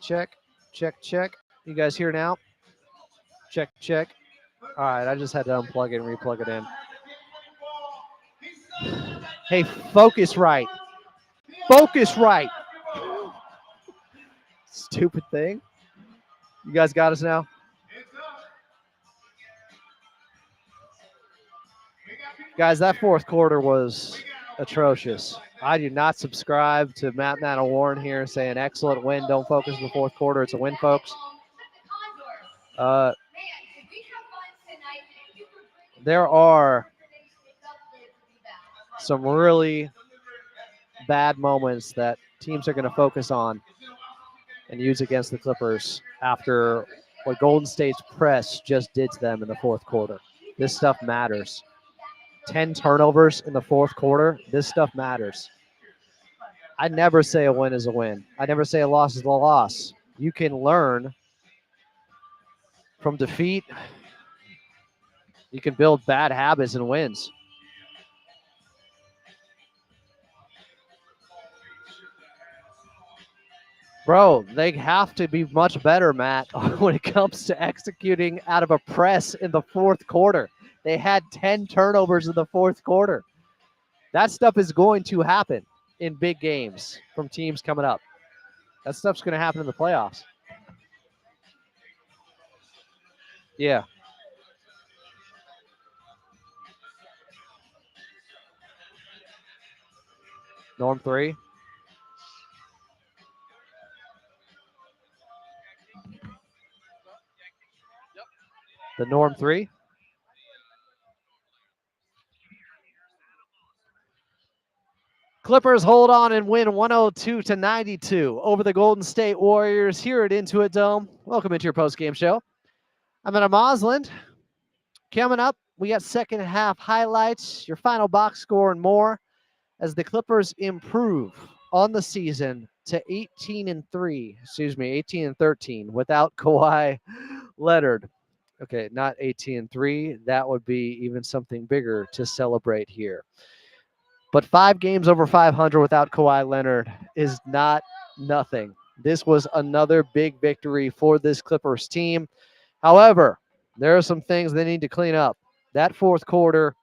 Check. You guys here now? Check. All right, I just had to unplug it and replug it in. Hey, focus right. Focus right. Stupid thing. You guys got us now? Guys, that fourth quarter was atrocious. I do not subscribe to Matt Warren here saying excellent win. Don't focus in the fourth quarter. It's a win, folks. There are some really bad moments that teams are going to focus on and use against the Clippers after what Golden State's press just did to them in the fourth quarter. This stuff matters. 10 turnovers in the fourth quarter. This stuff matters. I never say a win is a win. I never say a loss is a loss. You can learn from defeat. You can build bad habits and wins. Bro, they have to be much better, Matt, when it comes to executing out of a press in the fourth quarter. They had 10 turnovers in the fourth quarter. That stuff is going to happen in big games from teams coming up. That stuff's going to happen in the playoffs. Yeah. Norm 3. The Norm 3. Clippers hold on and win 102-92 over the Golden State Warriors here at Intuit Dome. Welcome into your postgame show. I'm at Mosland. Coming up, we got second half highlights, your final box score, and more as the Clippers improve on the season to 18-13 without Kawhi Leonard. Okay, not 18-3. That would be even something bigger to celebrate here. But 5 games over 500 without Kawhi Leonard is not nothing. This was another big victory for this Clippers team. However, there are some things they need to clean up. That fourth quarter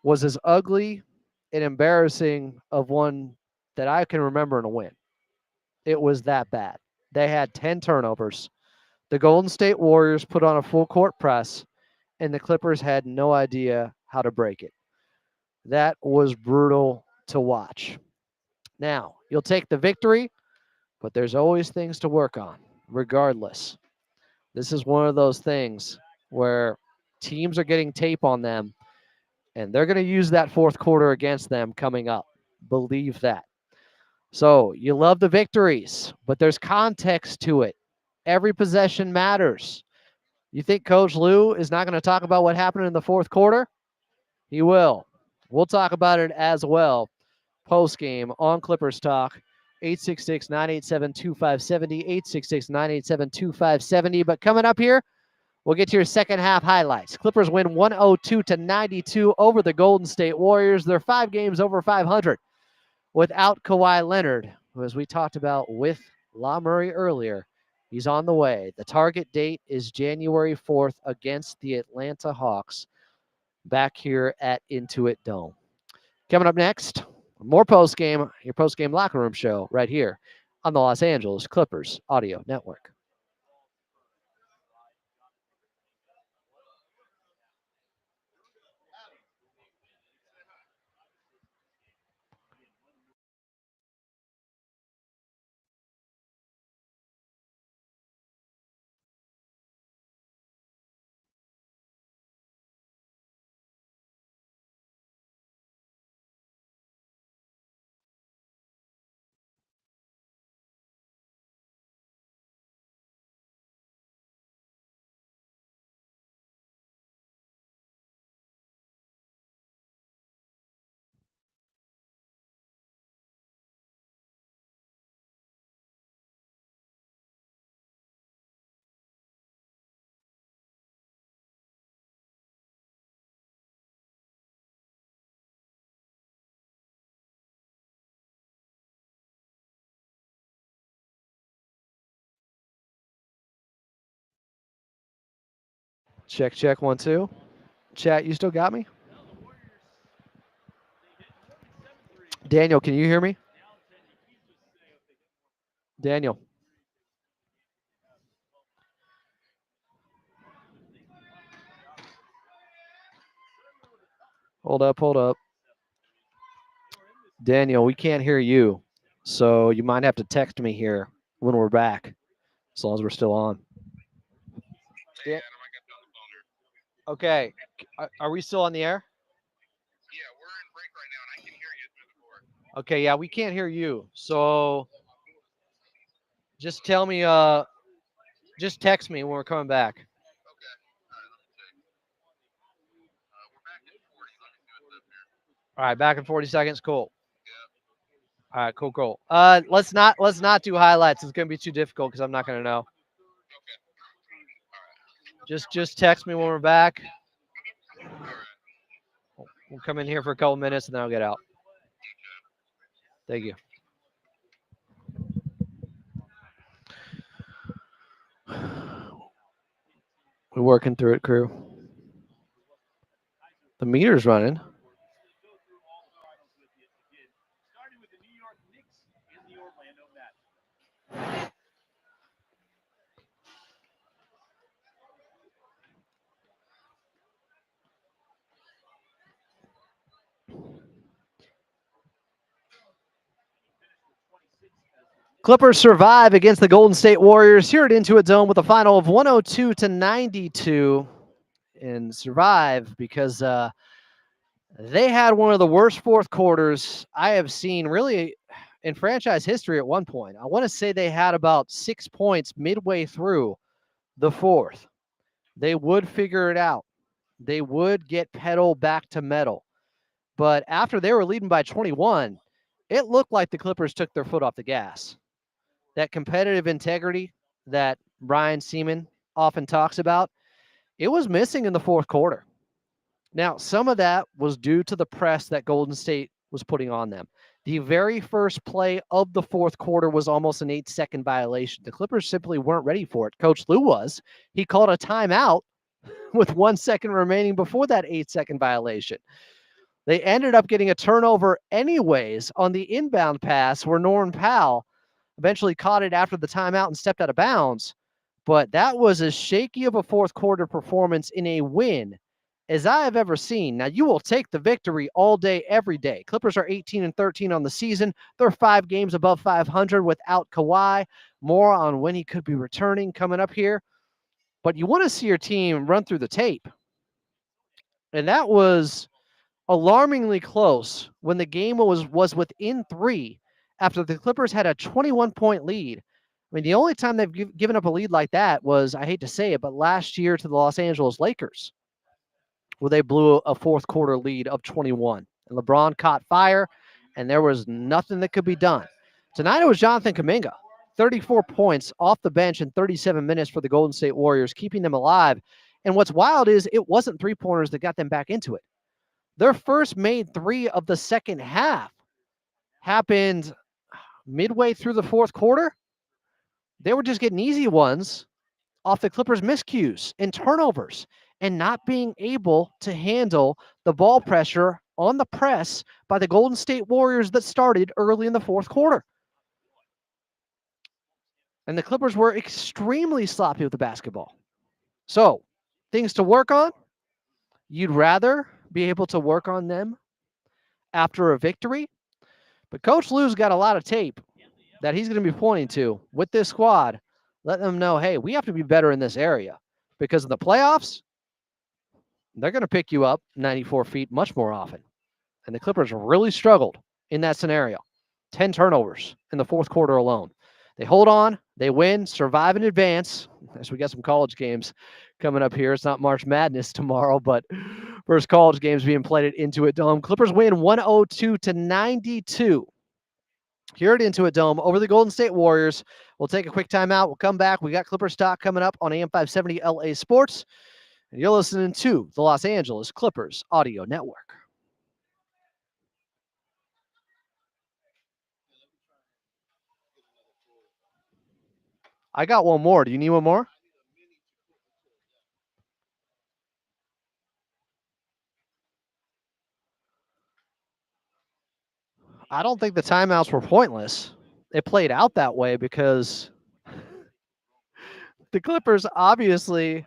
was as ugly and embarrassing of one that I can remember in a win. It was that bad. They had 10 turnovers. The Golden State Warriors put on a full court press, and the Clippers had no idea how to break it. That was brutal to watch. Now, you'll take the victory, but there's always things to work on, regardless. This is one of those things where teams are getting tape on them, and they're going to use that fourth quarter against them coming up. Believe that. So you love the victories, but there's context to it. Every possession matters. You think Coach Lue is not going to talk about what happened in the fourth quarter? He will. We'll talk about it as well post-game on Clippers Talk. 866-987-2570, 866-987-2570. But coming up here, we'll get to your second half highlights. Clippers win 102-92 over the Golden State Warriors. They're 5 games over 500 without Kawhi Leonard, who, as we talked about with La Murray earlier, he's on the way. The target date is January 4th against the Atlanta Hawks back here at Intuit Dome. Coming up next, more postgame, your postgame locker room show right here on the Los Angeles Clippers Audio Network. Check, check, 1, 2. Chat, you still got me? Daniel, can you hear me? Daniel. Hold up, hold up. Daniel, we can't hear you. So you might have to text me here when we're back, as long as we're still on. Dan- okay. Are we still on the air? Yeah, we're in break right now, and I can hear you through the board. Okay, yeah, we can't hear you. So just tell me, just text me when we're coming back. Okay. All right, let me check. We're back in 40. Let me see what's up here. All right, back in 40 seconds. Cool. Yeah. All right, cool, cool. Let's not do highlights. It's gonna be too difficult because I'm not gonna know. Okay. All right. Just text me when we're back. All right. We'll come in here for a couple minutes and then I'll get out. Thank you. We're working through it, crew. The meter's running. Clippers survive against the Golden State Warriors here at Intuit Dome with a final of 102-92, and survive because they had one of the worst fourth quarters I have seen really in franchise history at one point. I want to say they had about 6 points midway through the fourth. They would figure it out. They would get pedal back to metal. But after they were leading by 21, it looked like the Clippers took their foot off the gas. That competitive integrity that Brian Seaman often talks about, it was missing in the fourth quarter. Now, some of that was due to the press that Golden State was putting on them. The very first play of the fourth quarter was almost an 8-second violation. The Clippers simply weren't ready for it. Coach Lou was. He called a timeout with 1 second remaining before that 8-second violation. They ended up getting a turnover anyways on the inbound pass where Norman Powell eventually caught it after the timeout and stepped out of bounds. But that was as shaky of a fourth quarter performance in a win as I have ever seen. Now, you will take the victory all day, every day. Clippers are 18-13 on the season. They're 5 games above 500 without Kawhi. More on when he could be returning coming up here. But you want to see your team run through the tape. And that was alarmingly close when the game was within 3 after the Clippers had a 21-point lead. I mean, the only time they've given up a lead like that was, I hate to say it, but last year to the Los Angeles Lakers, where they blew a fourth quarter lead of 21. And LeBron caught fire, and there was nothing that could be done. Tonight it was Jonathan Kuminga, 34 points off the bench in 37 minutes for the Golden State Warriors, keeping them alive. And what's wild is it wasn't three-pointers that got them back into it. Their first made 3 of the second half happened midway through the fourth quarter. They were just getting easy ones off the Clippers' miscues and turnovers and not being able to handle the ball pressure on the press by the Golden State Warriors that started early in the fourth quarter. And the Clippers were extremely sloppy with the basketball. So, things to work on. You'd rather be able to work on them after a victory. But Coach Lou's got a lot of tape that he's going to be pointing to with this squad, letting them know, hey, we have to be better in this area because in the playoffs, they're going to pick you up 94 feet much more often. And the Clippers really struggled in that scenario. 10 turnovers in the fourth quarter alone. They hold on, they win, survive in advance. As we got some college games coming up here. It's not March Madness tomorrow, but first college games being played at Intuit Dome. Clippers win 102-92 here at Intuit Dome over the Golden State Warriors. We'll take a quick timeout. We'll come back. We got Clippers talk coming up on AM 570 LA Sports. And you're listening to the Los Angeles Clippers Audio Network. I got one more. Do you need one more? I don't think the timeouts were pointless. It played out that way because the Clippers obviously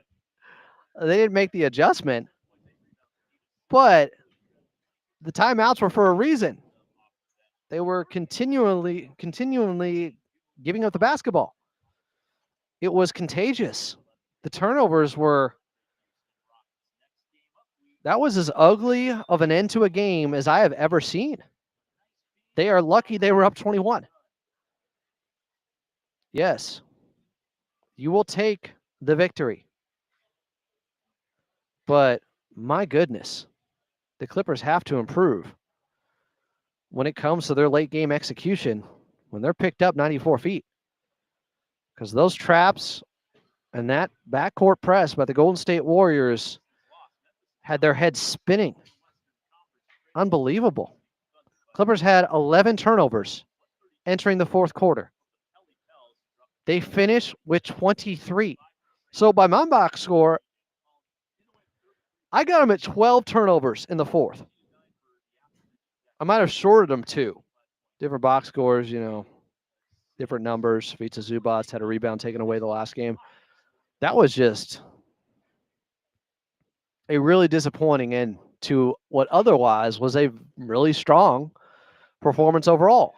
they didn't make the adjustment, but the timeouts were for a reason. They were continually giving up the basketball. It was contagious. The turnovers were that was as ugly of an end to a game as I have ever seen. They are lucky they were up 21. Yes, you will take the victory. But my goodness, the Clippers have to improve when it comes to their late game execution when they're picked up 94 feet. Because those traps and that backcourt press by the Golden State Warriors had their heads spinning. Unbelievable. Clippers had 11 turnovers entering the fourth quarter. They finished with 23. So by my box score, I got them at 12 turnovers in the fourth. I might have shorted them too. Different box scores, different numbers. Vita Zubats had a rebound taken away the last game. That was just a really disappointing end to what otherwise was a really strong performance overall.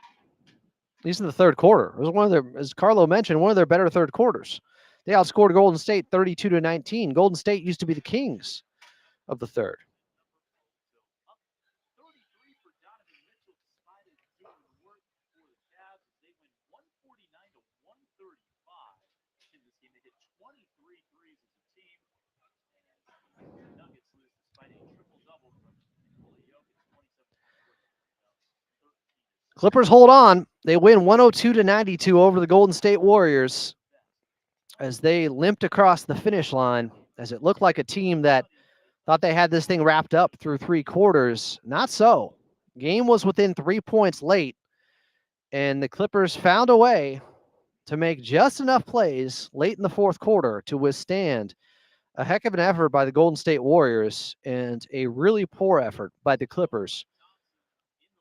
At least in the third quarter. It was one of their, as Carlo mentioned, one of their better third quarters. They outscored Golden State 32-19. Golden State used to be the kings of the third. Clippers hold on. They win 102-92 over the Golden State Warriors as they limped across the finish line as it looked like a team that thought they had this thing wrapped up through three quarters. Not so. Game was within 3 points late, and the Clippers found a way to make just enough plays late in the fourth quarter to withstand a heck of an effort by the Golden State Warriors and a really poor effort by the Clippers.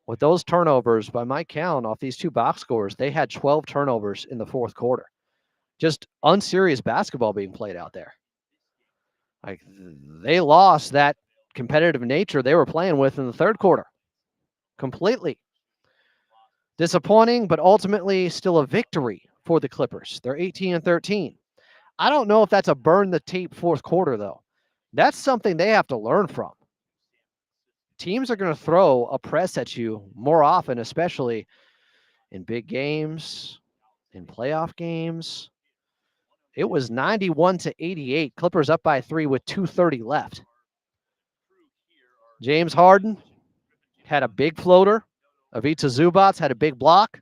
With those turnovers, by my count, off these two box scores, they had 12 turnovers in the fourth quarter. Just unserious basketball being played out there. Like they lost that competitive nature they were playing with in the third quarter. Completely. Disappointing, but ultimately still a victory for the Clippers. They're 18-13. I don't know if that's a burn the tape fourth quarter, though. That's something they have to learn from. Teams are going to throw a press at you more often, especially in big games, in playoff games. It was 91-88. Clippers up by 3 with 2:30 left. James Harden had a big floater. Ivica Zubac had a big block.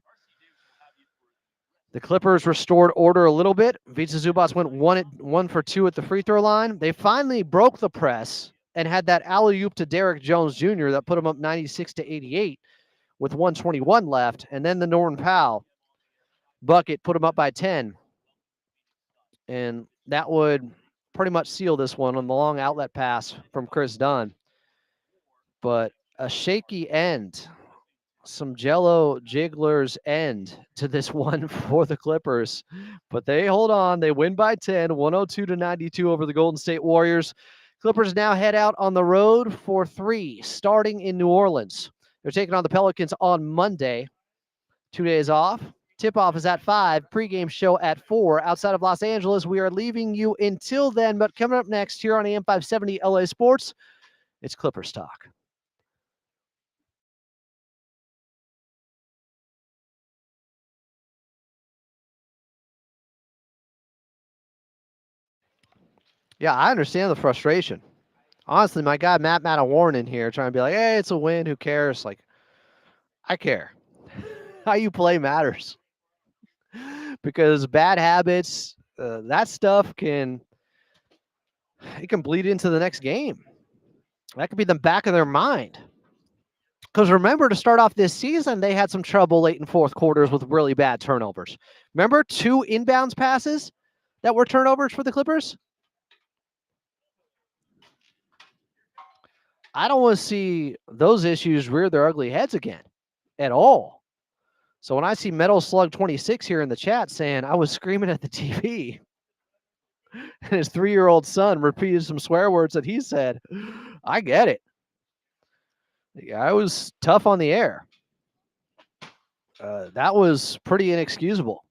The Clippers restored order a little bit. Ivica Zubac went 1 for 2 at the free throw line. They finally broke the press and had that alley-oop to Derrick Jones Jr. that put him up 96-88 with 1:21 left. And then the Norman Powell bucket put him up by 10. And that would pretty much seal this one on the long outlet pass from Chris Dunn. But a shaky end, some Jello jigglers end to this one for the Clippers. But they hold on. They win by 10, 102-92 over the Golden State Warriors. Clippers now head out on the road for 3, starting in New Orleans. They're taking on the Pelicans on Monday. 2 days off. Tip-off is at 5. Pre-game show at 4. Outside of Los Angeles, we are leaving you until then. But coming up next here on AM 570 LA Sports, it's Clippers Talk. Yeah, I understand the frustration. Honestly, my guy Matt Matawarren in here trying to be like, hey, it's a win. Who cares? Like, I care. How you play matters. Because bad habits, that stuff can bleed into the next game. That could be the back of their mind. Because remember, to start off this season, they had some trouble late in fourth quarters with really bad turnovers. Remember 2 inbounds passes that were turnovers for the Clippers? I don't want to see those issues rear their ugly heads again. at all. So when I see Metal Slug 26 here in the chat saying I was screaming at the TV and his 3-year-old son repeated some swear words that he said, I get it. Yeah, I was tough on the air. That was pretty inexcusable.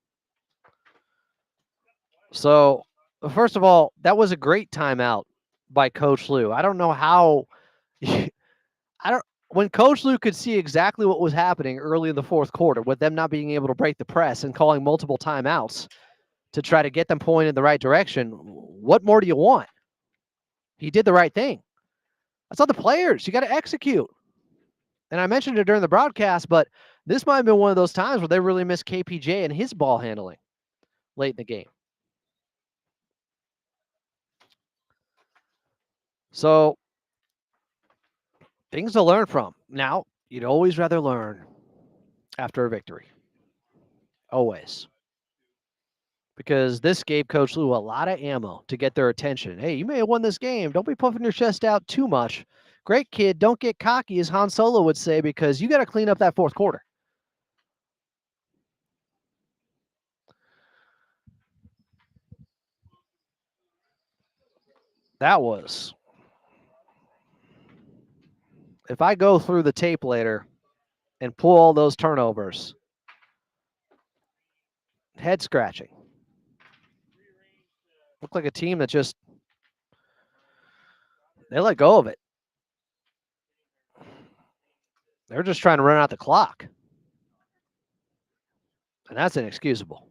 So, first of all, that was a great timeout by Coach Lou. I don't know how. When Coach Lou could see exactly what was happening early in the fourth quarter, with them not being able to break the press and calling multiple timeouts to try to get them pointed in the right direction, what more do you want? He did the right thing. That's on the players. You got to execute. And I mentioned it during the broadcast, but this might have been one of those times where they really missed KPJ and his ball handling late in the game. So, things to learn from. Now, you'd always rather learn after a victory. Always. Because this gave Coach Lou a lot of ammo to get their attention. Hey, you may have won this game. Don't be puffing your chest out too much. Great kid. Don't get cocky, as Han Solo would say, because you got to clean up that fourth quarter. That was. If I go through the tape later and pull all those turnovers, head scratching. Looked like a team that just, they let go of it. They're just trying to run out the clock. And that's inexcusable.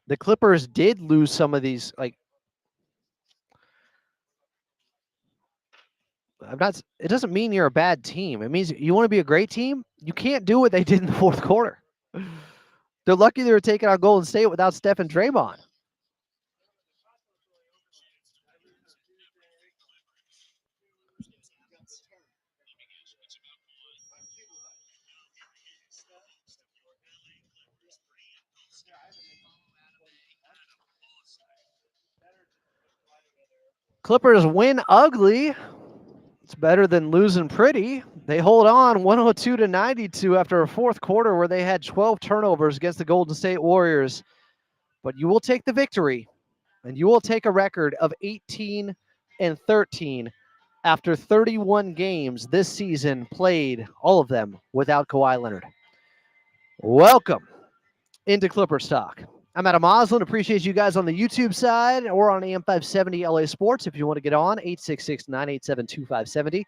The Clippers did lose some of these, like, it doesn't mean you're a bad team. It means you want to be a great team. You can't do what they did in the fourth quarter. They're lucky they were taking on Golden State without Steph and Draymond. Clippers win ugly. It's better than losing pretty. They hold on 102-92 after a fourth quarter where they had 12 turnovers against the Golden State Warriors. But you will take the victory, and you will take a record of 18-13 after 31 games this season played, all of them without Kawhi Leonard. Welcome into Clippers Talk. I'm Adam Oslin. Appreciate you guys on the YouTube side or on AM 570 LA Sports. If you want to get on, 866-987-2570.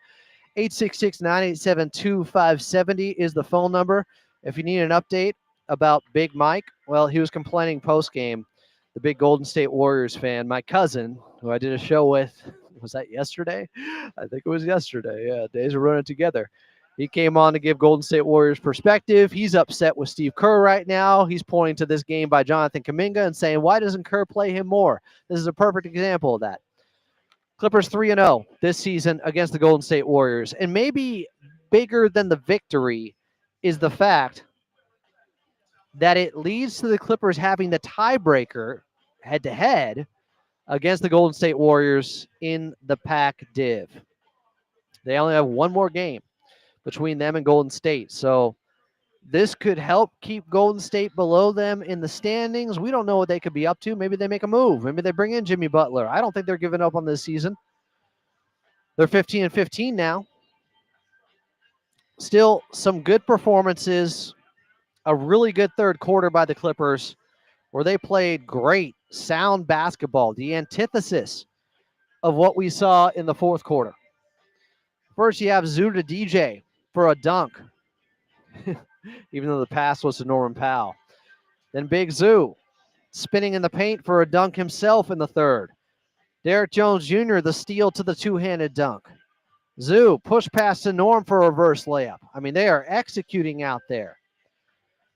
866-987-2570 is the phone number. If you need an update about Big Mike, well, he was complaining post-game, the big Golden State Warriors fan. My cousin, who I did a show with, was that yesterday? I think it was yesterday. Yeah, days are running together. He came on to give Golden State Warriors perspective. He's upset with Steve Kerr right now. He's pointing to this game by Jonathan Kuminga and saying, why doesn't Kerr play him more? This is a perfect example of that. Clippers 3-0 this season against the Golden State Warriors. And maybe bigger than the victory is the fact that it leads to the Clippers having the tiebreaker head-to-head against the Golden State Warriors in the Pac Div. They only have one more game between them and Golden State. So this could help keep Golden State below them in the standings. We don't know what they could be up to. Maybe they make a move. Maybe they bring in Jimmy Butler. I don't think they're giving up on this season. They're 15-15 now. Still some good performances. A really good third quarter by the Clippers where they played great, sound basketball, the antithesis of what we saw in the fourth quarter. First, you have Zoo to DJ for a dunk, even though the pass was to Norman Powell. Then Big Zoo spinning in the paint for a dunk himself in the third. Derrick Jones Jr., the steal to the two-handed dunk. Zoo, push pass to Norm for a reverse layup. I mean, they are executing out there.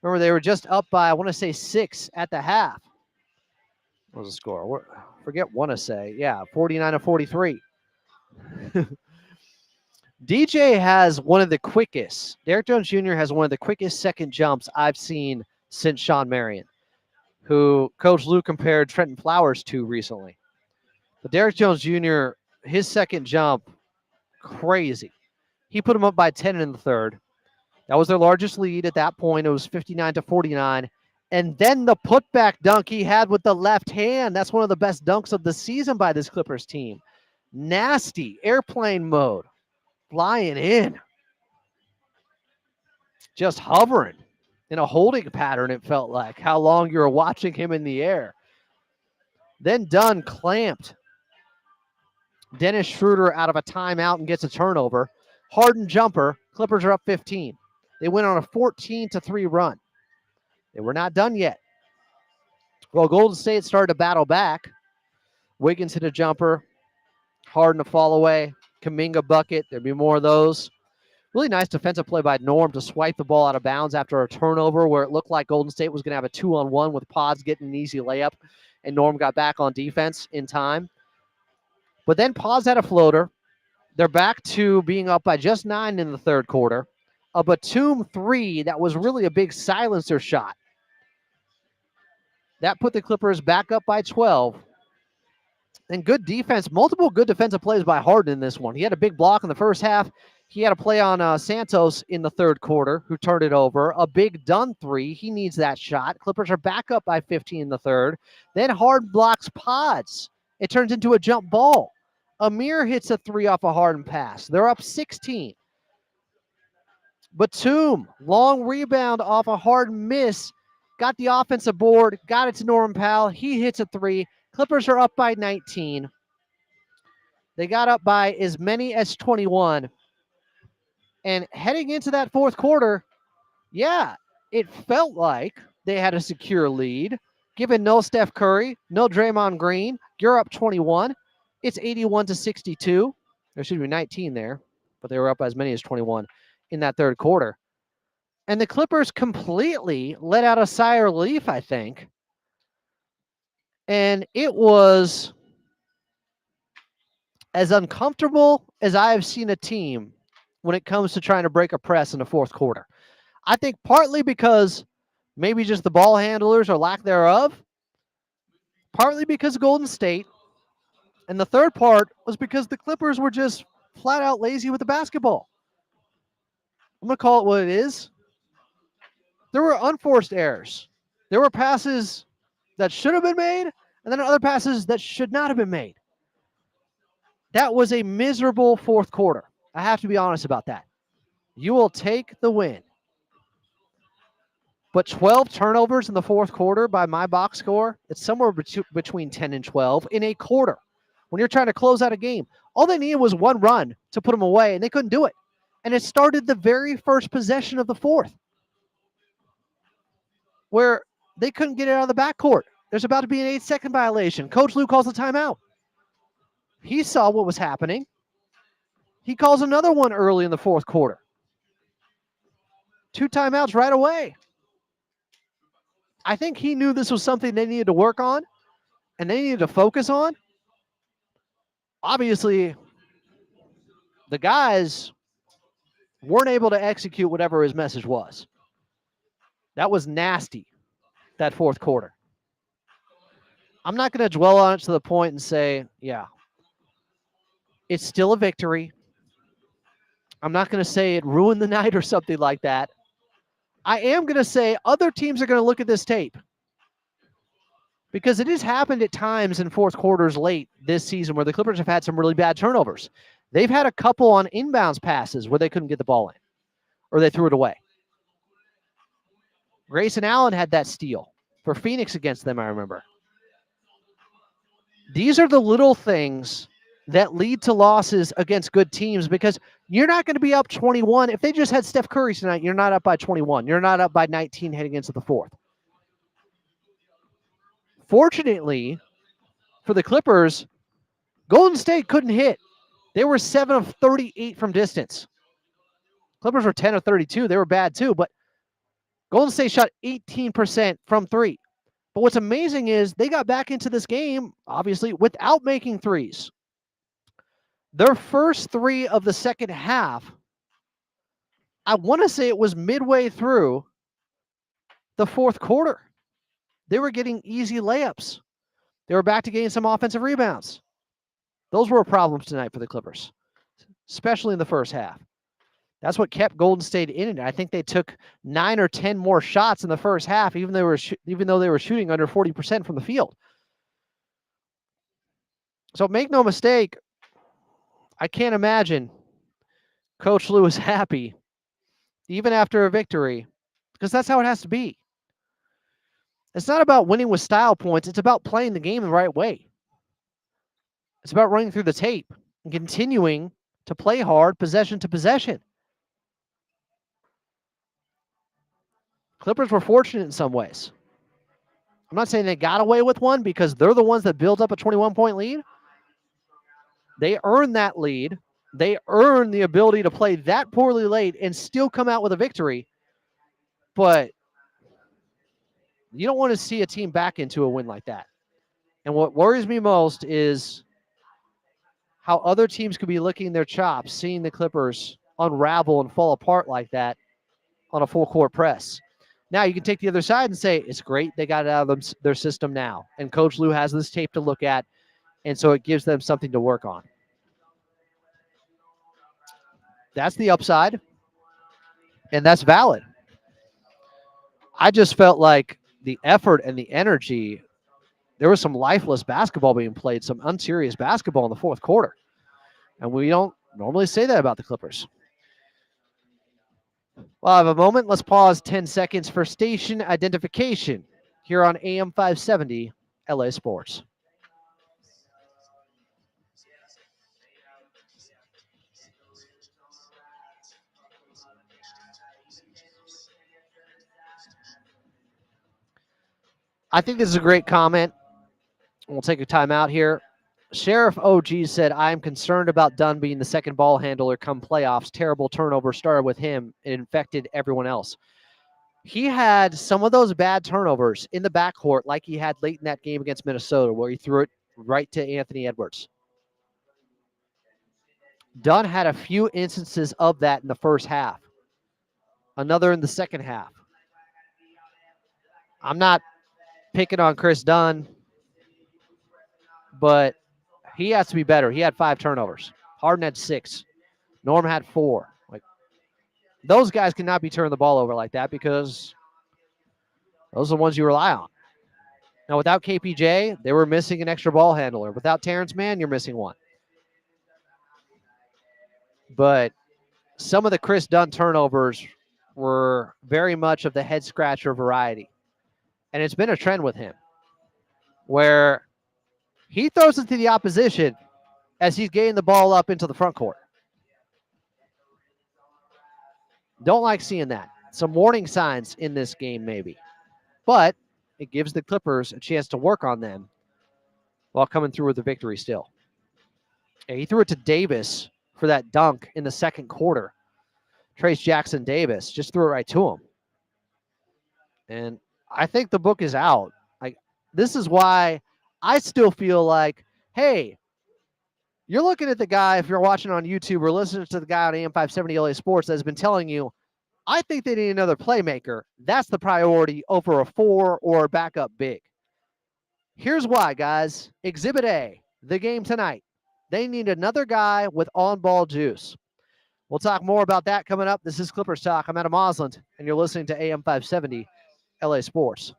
Remember, they were just up by, I want to say, 6 at the half. What was the score? Forget want to say. Yeah, 49-43. DJ has one of the quickest. Derrick Jones Jr. has one of the quickest second jumps I've seen since Sean Marion, who Coach Lou compared Trenton Flowers to recently. But Derrick Jones Jr. his second jump, crazy. He put them up by 10 in the third. That was their largest lead at that point. It was 59-49. And then the putback dunk he had with the left hand. That's one of the best dunks of the season by this Clippers team. Nasty airplane mode, flying in, just hovering in a holding pattern. It felt like how long you were watching him in the air. Then Dunn clamped Dennis Schroeder out of a timeout and gets a turnover. Harden jumper. Clippers are up 15. They went on a 14-3 run. They were not done yet. Well, Golden State started to battle back. Wiggins hit a jumper. Harden to fall away. Kuminga bucket. There'd be more of those. Really nice defensive play by Norm to swipe the ball out of bounds after a turnover where it looked like Golden State was going to have a 2-on-1 with Pods getting an easy layup, and Norm got back on defense in time. But then Pods had a floater. They're back to being up by just 9 in the third quarter. A Batum 3 that was really a big silencer shot. That put the Clippers back up by 12. And good defense, multiple good defensive plays by Harden in this one. He had a big block in the first half. He had a play on Santos in the third quarter, who turned it over. A big Dunn 3. He needs that shot. Clippers are back up by 15 in the third. Then Harden blocks Pods. It turns into a jump ball. Amir hits a 3 off a Harden pass. They're up 16. Batum, long rebound off a Harden miss. Got the offensive board. Got it to Norman Powell. He hits a 3. Clippers are up by 19. They got up by as many as 21. And heading into that fourth quarter, yeah, it felt like they had a secure lead. Given no Steph Curry, no Draymond Green, you're up 21. It's 81-62. There should be 19 there, but they were up as many as 21 in that third quarter. And the Clippers completely let out a sigh of relief, I think. And it was as uncomfortable as I have seen a team when it comes to trying to break a press in the fourth quarter. I think partly because maybe just the ball handlers or lack thereof, partly because of Golden State, and the third part was because the Clippers were just flat out lazy with the basketball. I'm going to call it what it is. There were unforced errors. There were passes that should have been made, and then other passes that should not have been made. That was a miserable fourth quarter. I have to be honest about that. You will take the win. But 12 turnovers in the fourth quarter by my box score, it's somewhere between 10 and 12 in a quarter. When you're trying to close out a game, all they needed was one run to put them away, and they couldn't do it. And it started the very first possession of the fourth, where they couldn't get it out of the backcourt. There's about to be an 8-second violation. Coach Lou calls a timeout. He saw what was happening. He calls another one early in the fourth quarter. 2 timeouts right away. I think he knew this was something they needed to work on and they needed to focus on. Obviously, the guys weren't able to execute whatever his message was. That was nasty, that fourth quarter. I'm not going to dwell on it to the point and say, yeah, it's still a victory. I'm not going to say it ruined the night or something like that. I am going to say other teams are going to look at this tape, because it has happened at times in fourth quarters late this season where the Clippers have had some really bad turnovers. They've had a couple on inbounds passes where they couldn't get the ball in or they threw it away. Grayson Allen had that steal for Phoenix against them, I remember. These are the little things that lead to losses against good teams, because you're not going to be up 21. If they just had Steph Curry tonight, you're not up by 21. You're not up by 19 heading into the fourth. Fortunately for the Clippers, Golden State couldn't hit. They were 7 of 38 from distance. Clippers were 10 of 32. They were bad too, but Golden State shot 18% from 3. But what's amazing is they got back into this game, obviously, without making threes. Their first 3 of the second half, I want to say it was midway through the fourth quarter. They were getting easy layups. They were back to getting some offensive rebounds. Those were problems tonight for the Clippers, especially in the first half. That's what kept Golden State in it. I think they took 9 or 10 more shots in the first half, even though they were shooting under 40% from the field. So make no mistake, I can't imagine Coach Lue is happy, even after a victory, because that's how it has to be. It's not about winning with style points. It's about playing the game the right way. It's about running through the tape and continuing to play hard, possession to possession. Clippers were fortunate in some ways. I'm not saying they got away with one because they're the ones that built up a 21-point lead. They earned that lead. They earned the ability to play that poorly late and still come out with a victory. But you don't want to see a team back into a win like that. And what worries me most is how other teams could be licking their chops, seeing the Clippers unravel and fall apart like that on a full court press. Now you can take the other side and say, it's great they got it out of their system now. And Coach Lue has this tape to look at, and so it gives them something to work on. That's the upside, and that's valid. I just felt like the effort and the energy, there was some lifeless basketball being played, some unserious basketball in the fourth quarter. And we don't normally say that about the Clippers. Well, I have a moment. Let's pause 10 seconds for station identification here on AM 570 LA Sports. I think this is a great comment. We'll take a time out here. Sheriff OG said, I am concerned about Dunn being the second ball handler come playoffs. Terrible turnover started with him and infected everyone else. He had some of those bad turnovers in the backcourt like he had late in that game against Minnesota where he threw it right to Anthony Edwards. Dunn had a few instances of that in the first half. Another in the second half. I'm not picking on Chris Dunn, but he has to be better. He had 5 turnovers. Harden had 6. Norm had 4. Like, those guys cannot be turning the ball over like that because those are the ones you rely on. Now, without KPJ, they were missing an extra ball handler. Without Terrence Mann, you're missing one. But some of the Chris Dunn turnovers were very much of the head scratcher variety. And it's been a trend with him where he throws it to the opposition as he's getting the ball up into the front court. Don't like seeing that. Some warning signs in this game, maybe. But it gives the Clippers a chance to work on them while coming through with the victory still. And he threw it to Davis for that dunk in the second quarter. Trace Jackson Davis just threw it right to him. And I think the book is out. Like, this is why I still feel like, hey, you're looking at the guy, if you're watching on YouTube or listening to the guy on AM 570 LA Sports that has been telling you, I think they need another playmaker. That's the priority over a 4 or a backup big. Here's why, guys. Exhibit A, the game tonight. They need another guy with on-ball juice. We'll talk more about that coming up. This is Clippers Talk. I'm Adam Osland, and you're listening to AM 570 LA Sports.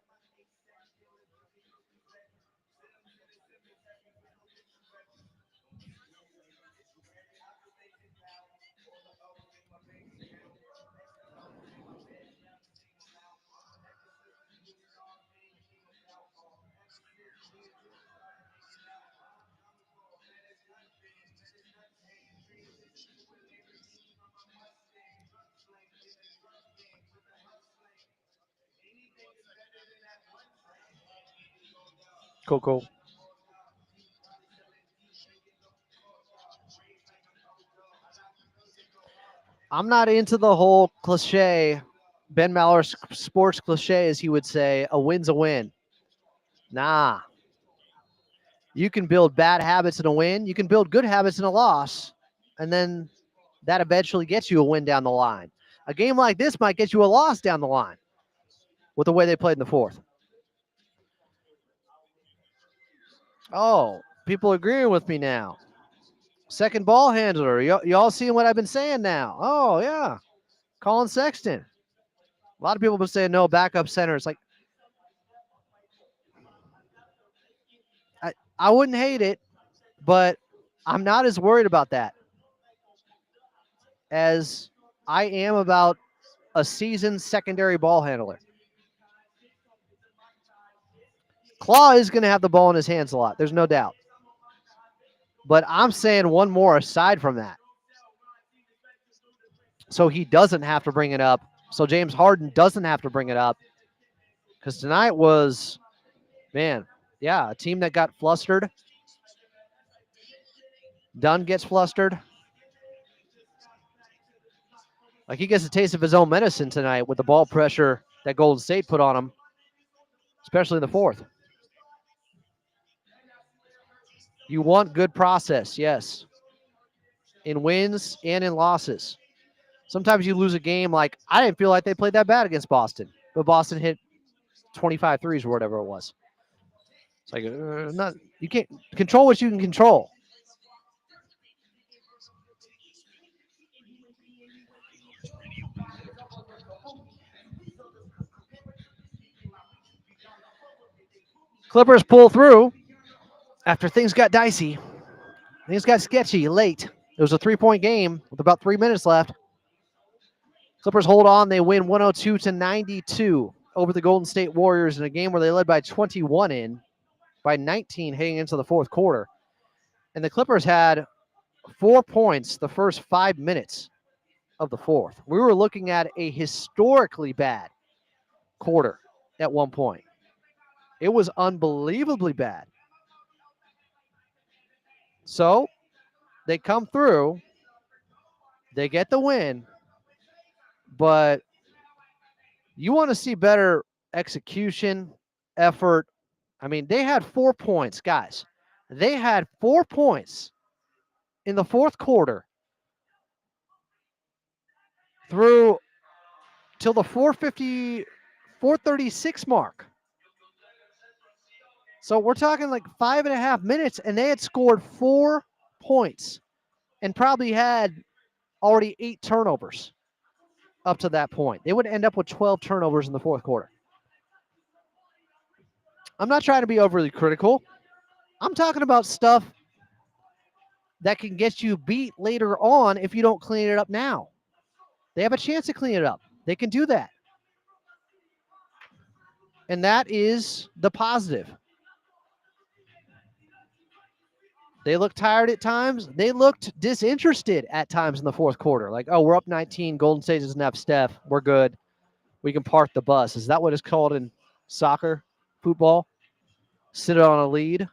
Cool. I'm not into the whole cliche, Ben Maller sports cliche, as he would say, a win's a win. Nah. You can build bad habits in a win. You can build good habits in a loss. And then that eventually gets you a win down the line. A game like this might get you a loss down the line with the way they played in the fourth. Oh, people agreeing with me now. Second ball handler. Y'all seeing what I've been saying now? Oh, yeah. Colin Sexton. A lot of people have been saying no, backup center. It's like, I wouldn't hate it, but I'm not as worried about that as I am about a seasoned secondary ball handler. Claw is going to have the ball in his hands a lot. There's no doubt. But I'm saying one more aside from that. So he doesn't have to bring it up. So James Harden doesn't have to bring it up. Because tonight was, man, yeah, a team that got flustered. Dunn gets flustered. Like he gets a taste of his own medicine tonight with the ball pressure that Golden State put on him, especially in the fourth. You want good process, yes, in wins and in losses. Sometimes you lose a game like I didn't feel like they played that bad against Boston, but Boston hit 25 threes or whatever it was. It's like not you can't control what you can control. Clippers pull through after things got dicey. Things got sketchy late. It was a 3-point game with about 3 minutes left. Clippers hold on. They win 102-92 over the Golden State Warriors in a game where they led by 21 by 19 heading into the fourth quarter. And the Clippers had 4 points the first 5 minutes of the fourth. We were looking at a historically bad quarter at one point. It was unbelievably bad. So they come through, they get the win, but you want to see better execution, effort. I mean, they had 4 points, guys. They had 4 points in the fourth quarter through till the 436 mark. So we're talking like 5.5 minutes, and they had scored 4 points and probably had already 8 turnovers up to that point. They would end up with 12 turnovers in the fourth quarter. I'm not trying to be overly critical. I'm talking about stuff that can get you beat later on if you don't clean it up now. They have a chance to clean it up. They can do that. And that is the positive. They looked tired at times. They looked disinterested at times in the fourth quarter. Like, oh, we're up 19. Golden State doesn't have Steph. We're good. We can park the bus. Is that what it's called in soccer, football? Sit on a lead.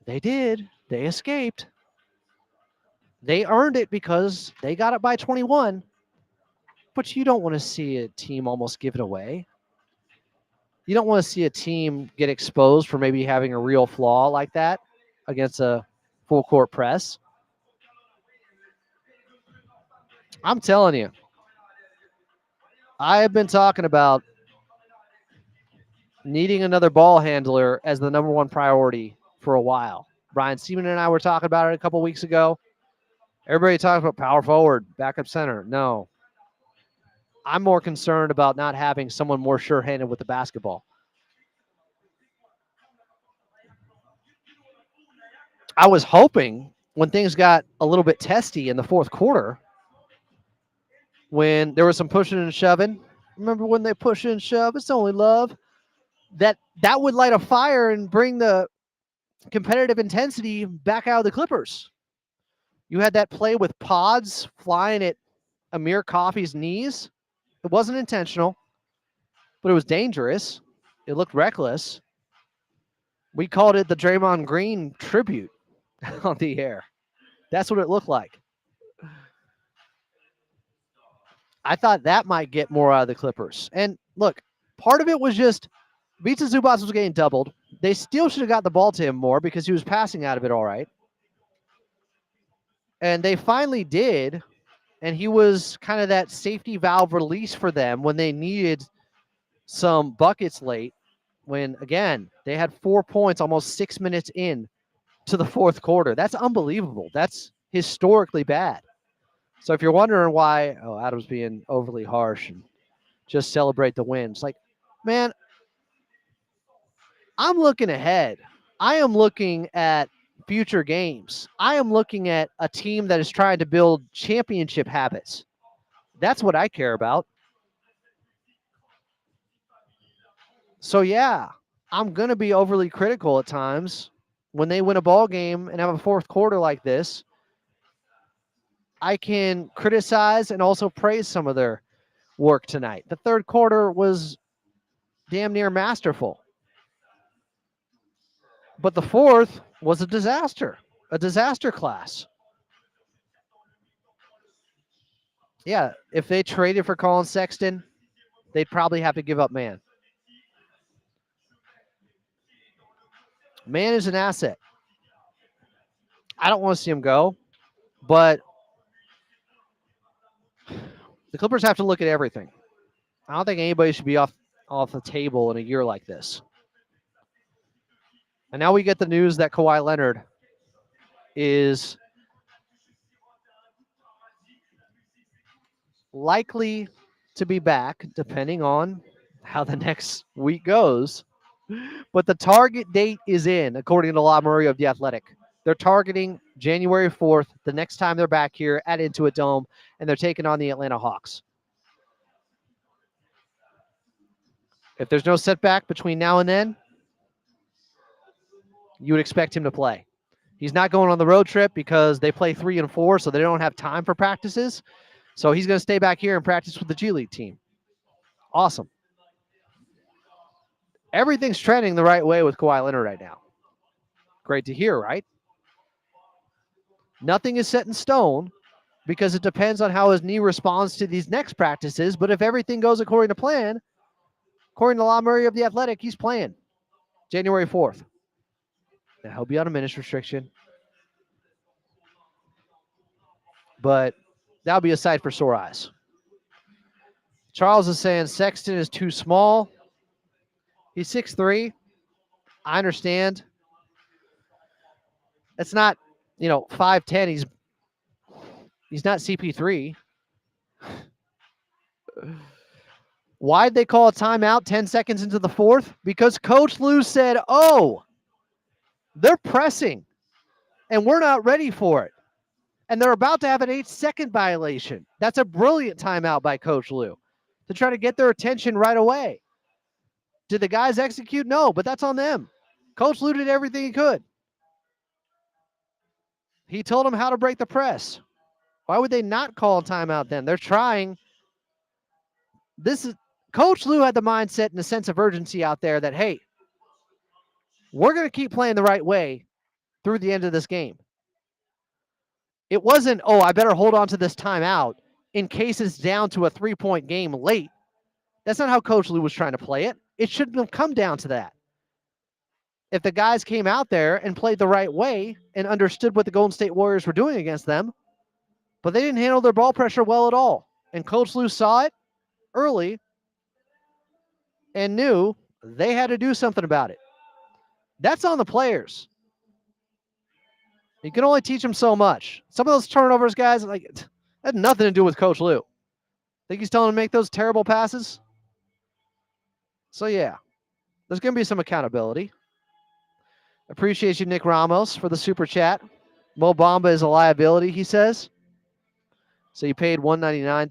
They did. They escaped. They earned it because they got it by 21. But you don't want to see a team almost give it away. You don't want to see a team get exposed for maybe having a real flaw like that against a full court press. I'm telling you, I have been talking about needing another ball handler as the number one priority for a while. Brian Seaman and I were talking about it a couple weeks ago. Everybody talks about power forward, backup center. No. I'm more concerned about not having someone more sure-handed with the basketball. I was hoping when things got a little bit testy in the fourth quarter, when there was some pushing and shoving. Remember when they push and shove? It's only love. That would light a fire and bring the competitive intensity back out of the Clippers. You had that play with pods flying at Amir Coffey's knees. It wasn't intentional, but it was dangerous. It looked reckless. We called it the Draymond Green tribute on the air. That's what it looked like. I thought that might get more out of the Clippers. And look, part of it was just Vita Zubac was getting doubled. They still should have got the ball to him more because he was passing out of it all right. And they finally did. And he was kind of that safety valve release for them when they needed some buckets late. When, again, they had 4 points almost 6 minutes in to the fourth quarter. That's unbelievable. That's historically bad. So if you're wondering why, Adam's being overly harsh and just celebrate the wins, like, man, I'm looking ahead. I am looking at future games. I am looking at a team that is trying to build championship habits. That's what I care about. So yeah, I'm going to be overly critical at times when they win a ball game and have a fourth quarter like this. I can criticize and also praise some of their work tonight. The third quarter was damn near masterful. But the fourth was a disaster class. Yeah, if they traded for Colin Sexton, they'd probably have to give up Man. Man is an asset. I don't want to see him go, but the Clippers have to look at everything. I don't think anybody should be off the table in a year like this. And now we get the news that Kawhi Leonard is likely to be back, depending on how the next week goes. But the target date is in, according to La Murray of The Athletic. They're targeting January 4th, the next time they're back here at Intuit Dome, and they're taking on the Atlanta Hawks. If there's no setback between now and then, you would expect him to play. He's not going on the road trip because they play 3 and 4, so they don't have time for practices. So he's going to stay back here and practice with the G League team. Awesome. Everything's trending the right way with Kawhi Leonard right now. Great to hear, right? Nothing is set in stone because it depends on how his knee responds to these next practices. But if everything goes according to plan, according to La Murray of The Athletic, he's playing January 4th. Now, he'll be on a minutes restriction. But that'll be a sight for sore eyes. Charles is saying Sexton is too small. He's 6'3". I understand. It's not, 5'10". He's not CP3. Why'd they call a timeout 10 seconds into the fourth? Because Coach Lue said, they're pressing, and we're not ready for it. And they're about to have an 8-second violation. That's a brilliant timeout by Coach Lue to try to get their attention right away. Did the guys execute? No, but that's on them. Coach Lue did everything he could. He told them how to break the press. Why would they not call a timeout then? They're trying. Coach Lue had the mindset and a sense of urgency out there that, hey, we're going to keep playing the right way through the end of this game. It wasn't, I better hold on to this timeout in case it's down to a 3-point game late. That's not how Coach Lue was trying to play it. It shouldn't have come down to that. If the guys came out there and played the right way and understood what the Golden State Warriors were doing against them, but they didn't handle their ball pressure well at all. And Coach Lue saw it early and knew they had to do something about it. That's on the players. You can only teach them so much. Some of those turnovers, guys, that had nothing to do with Coach Lue. Think he's telling them to make those terrible passes? So, yeah, there's going to be some accountability. Appreciate you, Nick Ramos, for the super chat. Mo Bamba is a liability, he says. So you paid $1.99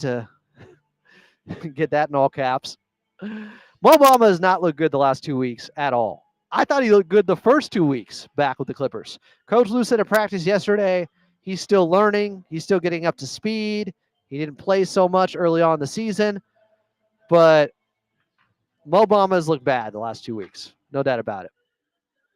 to get that in all caps. Mo Bamba has not looked good the last 2 weeks at all. I thought he looked good the first 2 weeks back with the Clippers. Coach Lue said at practice yesterday, he's still learning. He's still getting up to speed. He didn't play so much early on in the season. But Mo Bamba has looked bad the last 2 weeks. No doubt about it.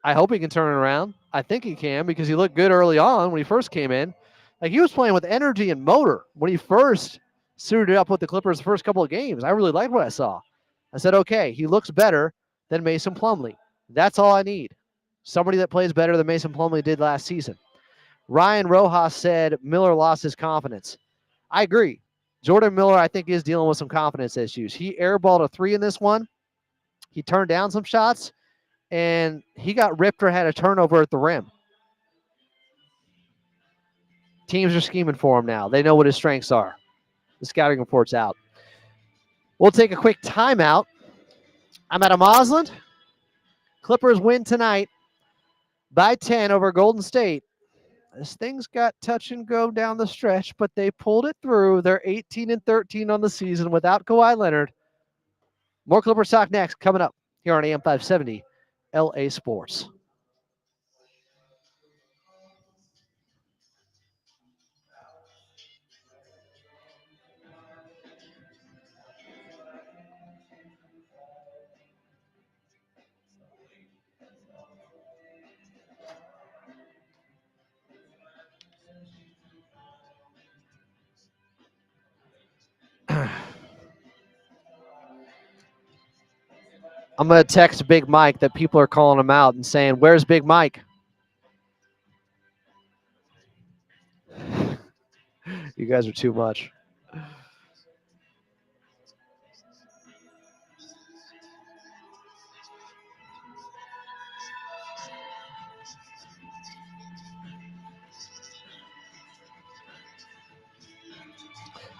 I hope he can turn it around. I think he can because he looked good early on when he first came in. Like, he was playing with energy and motor when he first suited up with the Clippers the first couple of games. I really liked what I saw. I said, okay, he looks better than Mason Plumlee. That's all I need. Somebody that plays better than Mason Plumlee did last season. Ryan Rojas said Miller lost his confidence. I agree. Jordan Miller, I think, is dealing with some confidence issues. He airballed a 3 in this one. He turned down some shots, and he got ripped or had a turnover at the rim. Teams are scheming for him now. They know what his strengths are. The scouting report's out. We'll take a quick timeout. I'm Adam Osland. Clippers win tonight by 10 over Golden State. This thing's got touch and go down the stretch, but they pulled it through. They're 18-13 on the season without Kawhi Leonard. More Clippers talk next, coming up here on AM 570, LA Sports. I'm going to text Big Mike that people are calling him out and saying, "Where's Big Mike?" You guys are too much.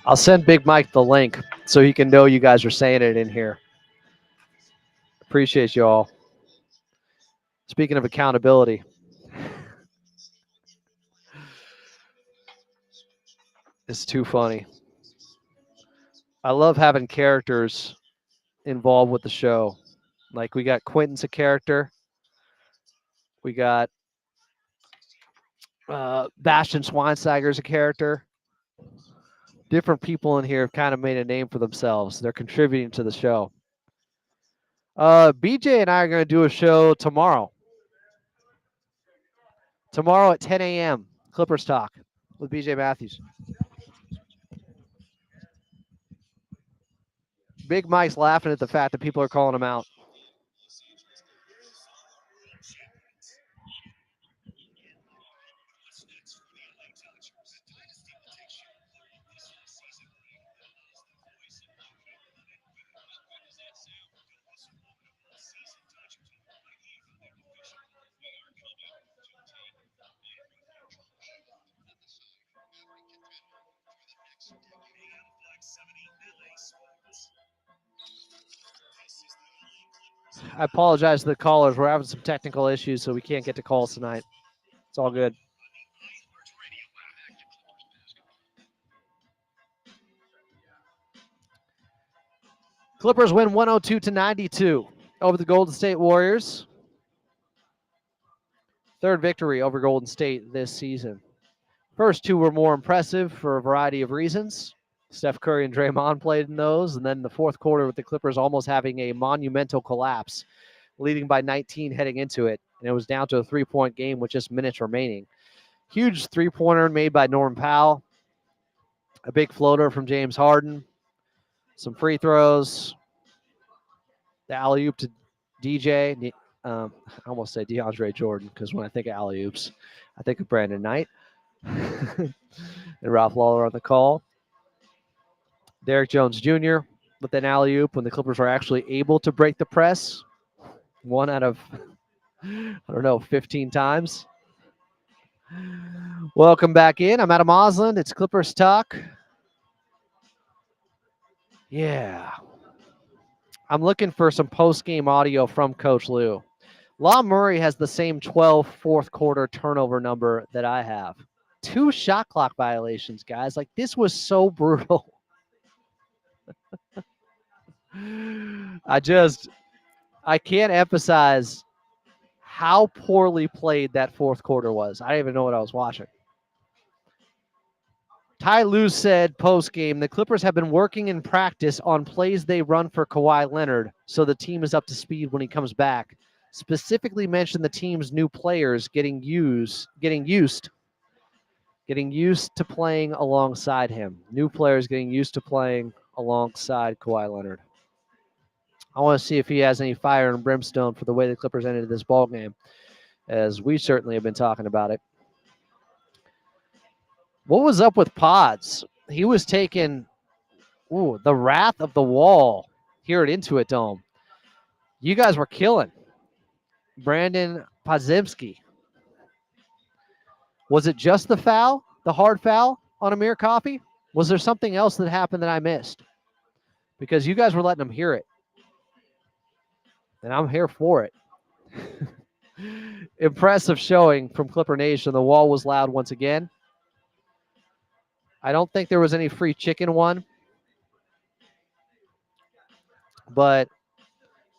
I'll send Big Mike the link so he can know you guys are saying it in here. Appreciate you all. Speaking of accountability, it's too funny. I love having characters involved with the show. Like we got Quentin's a character. We got Bastian Schweinsteiger's a character. Different people in here have kind of made a name for themselves. They're contributing to the show. BJ and I are going to do a show tomorrow. Tomorrow at 10 a.m. Clippers Talk with BJ Matthews. Big Mike's laughing at the fact that people are calling him out. I apologize to the callers. We're having some technical issues, so we can't get to calls tonight. It's all good. Clippers win 102-92 over the Golden State Warriors. Third victory over Golden State this season. First two were more impressive for a variety of reasons. Steph Curry and Draymond played in those, and then the fourth quarter with the Clippers almost having a monumental collapse, leading by 19 heading into it, and it was down to a three-point game with just minutes remaining. Huge three-pointer made by Norman Powell, a big floater from James Harden, some free throws, the alley-oop to DJ. I almost say DeAndre Jordan, because when I think of alley-oops, I think of Brandon Knight and Ralph Lawler on the call. Derrick Jones Jr. with an alley-oop when the Clippers were actually able to break the press. 1 out of, 15 times. Welcome back in. I'm Adam Osland. It's Clippers Talk. Yeah. I'm looking for some post-game audio from Coach Lou. Law Murray has the same 12 fourth quarter turnover number that I have. 2 shot clock violations, guys. Like, this was so brutal. I can't emphasize how poorly played that fourth quarter was. I didn't even know what I was watching. Ty Lue said post-game, the Clippers have been working in practice on plays they run for Kawhi Leonard, so the team is up to speed when he comes back. Specifically mentioned the team's new players getting used to playing alongside him. New players getting used to playing alongside Kawhi Leonard. I want to see if he has any fire and brimstone for the way the Clippers ended this ball game, as we certainly have been talking about it. What was up with Pods? He was taking the wrath of the wall here at Intuit Dome. You guys were killing Brandon Podziemski. Was it just the foul? the hard foul on Amir Coffey? Was there something else that happened that I missed? Because you guys were letting them hear it, and I'm here for it. Impressive showing from Clipper Nation. The wall was loud once again. I don't think there was any free chicken one, but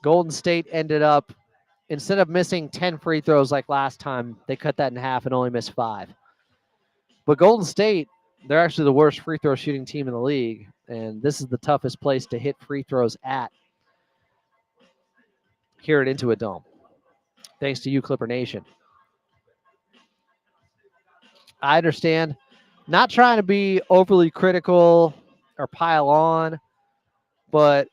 Golden State ended up, instead of missing 10 free throws like last time, they cut that in half and only missed 5. But Golden State, they're actually the worst free throw shooting team in the league, and this is the toughest place to hit free throws at here at Intuit Dome. Thanks to you, Clipper Nation. I understand. Not trying to be overly critical or pile on, but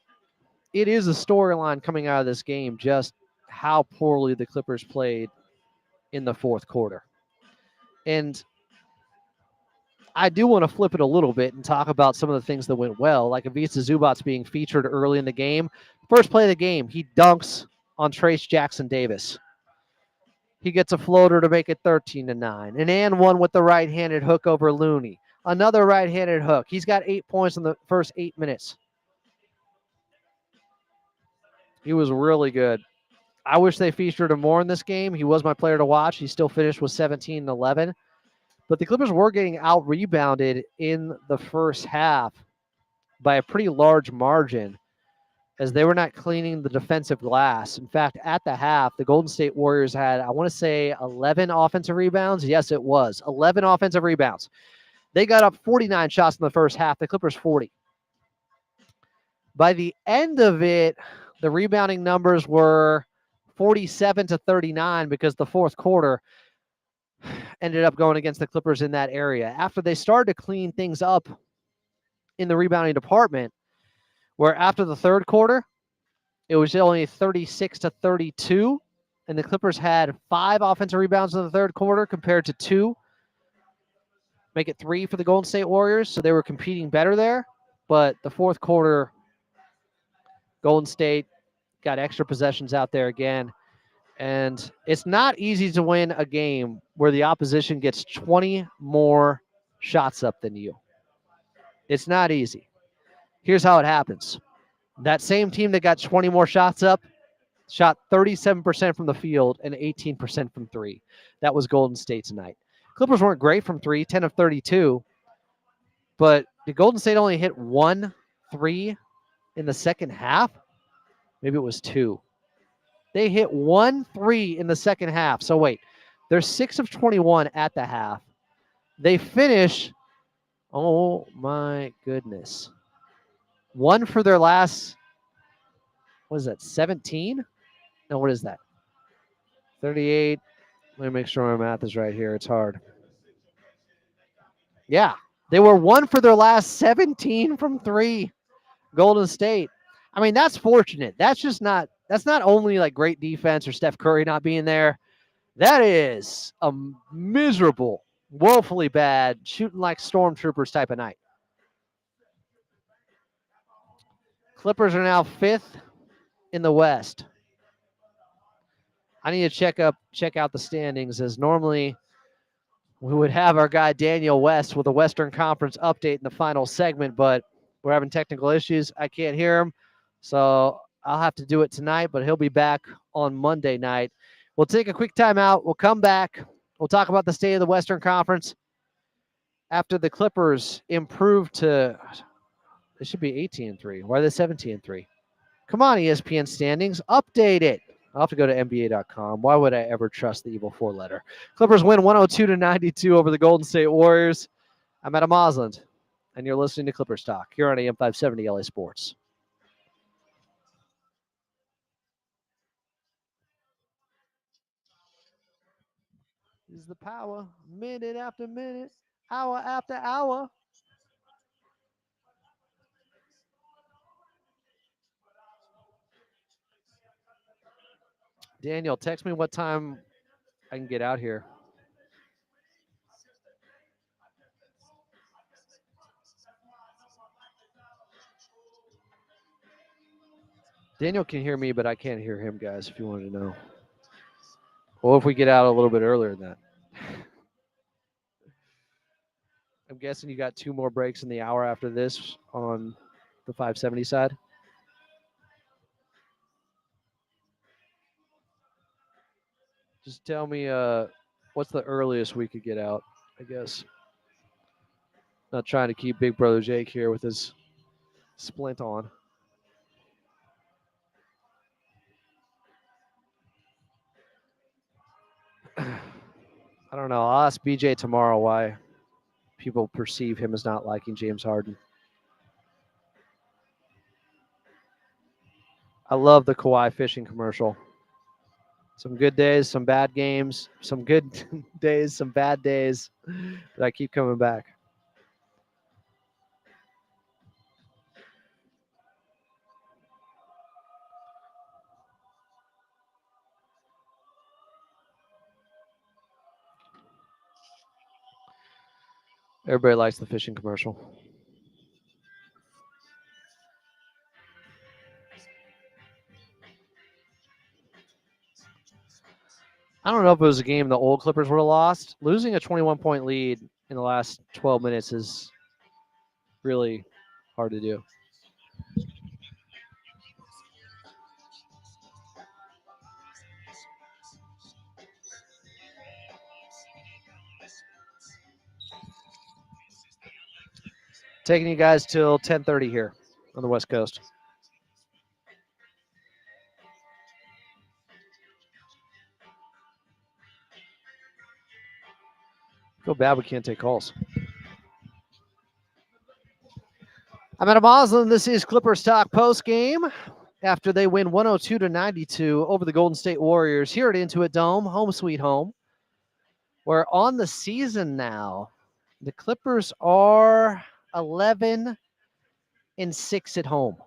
it is a storyline coming out of this game, just how poorly the Clippers played in the fourth quarter. And I do want to flip it a little bit and talk about some of the things that went well, like Ivica Zubac's being featured early in the game. First play of the game, he dunks on Trace Jackson Davis. He gets a floater to make it 13-9. An and one with the right-handed hook over Looney. Another right-handed hook. He's got 8 points in the first 8 minutes. He was really good. I wish they featured him more in this game. He was my player to watch. He still finished with 17 and 11. But the Clippers were getting out-rebounded in the first half by a pretty large margin as they were not cleaning the defensive glass. In fact, at the half, the Golden State Warriors had, I want to say, 11 offensive rebounds. Yes, it was. 11 offensive rebounds. They got up 49 shots in the first half. The Clippers 40. By the end of it, the rebounding numbers were 47-39 because the fourth quarter ended up going against the Clippers in that area. After they started to clean things up in the rebounding department, where after the third quarter, it was only 36-32, and the Clippers had 5 offensive rebounds in the third quarter compared to 2. Make it 3 for the Golden State Warriors, so they were competing better there. But the fourth quarter, Golden State got extra possessions out there again. And it's not easy to win a game where the opposition gets 20 more shots up than you. It's not easy. Here's how it happens. That same team that got 20 more shots up shot 37% from the field and 18% from 3. That was Golden State tonight. Clippers weren't great from 3, 10 of 32. But did Golden State only hit 1 3 in the second half? Maybe it was 2. They hit 1 3 in the second half. So wait, they're 6 of 21 at the half. They finish, oh my goodness, 1 for their last, what is that, 17? No, what is that? 38. Let me make sure my math is right here. It's hard. Yeah, they were 1 for their last 17 from 3. Golden State. I mean, that's fortunate. That's not only like great defense or Steph Curry not being there. That is a miserable, woefully bad, shooting like stormtroopers type of night. Clippers are now 5th in the West. I need to check out the standings, as normally we would have our guy Daniel West with a Western Conference update in the final segment, but we're having technical issues. I can't hear him, so I'll have to do it tonight, but he'll be back on Monday night. We'll take a quick timeout. We'll come back. We'll talk about the state of the Western Conference after the Clippers improved to, it should be 18-3. Why are they 17-3? Come on, ESPN standings. Update it. I'll have to go to NBA.com. Why would I ever trust the evil 4-letter? Clippers win 102-92 over the Golden State Warriors. I'm Adam Osland, and you're listening to Clippers Talk here on AM 570 LA Sports. This is the power, minute after minute, hour after hour. Daniel, text me what time I can get out here. Daniel can hear me, but I can't hear him, guys, if you wanted to know. Or if we get out a little bit earlier than that. I'm guessing you got 2 more breaks in the hour after this on the 570 side. Just tell me what's the earliest we could get out, I guess. Not trying to keep Big Brother Jake here with his splint on. I don't know. I'll ask BJ tomorrow why people perceive him as not liking James Harden. I love the Kawhi fishing commercial. Some good days, some bad games, some good days, some bad days. But I keep coming back. Everybody likes the fishing commercial. I don't know if it was a game the old Clippers would have lost. Losing a 21-point lead in the last 12 minutes is really hard to do. Taking you guys till 10:30 here on the West Coast. Feel bad we can't take calls. I'm at a Moslin. This is Clippers Talk post game after they win 102-92 over the Golden State Warriors here at Intuit Dome, home sweet home. We're on the season now. The Clippers are 11-6 at home.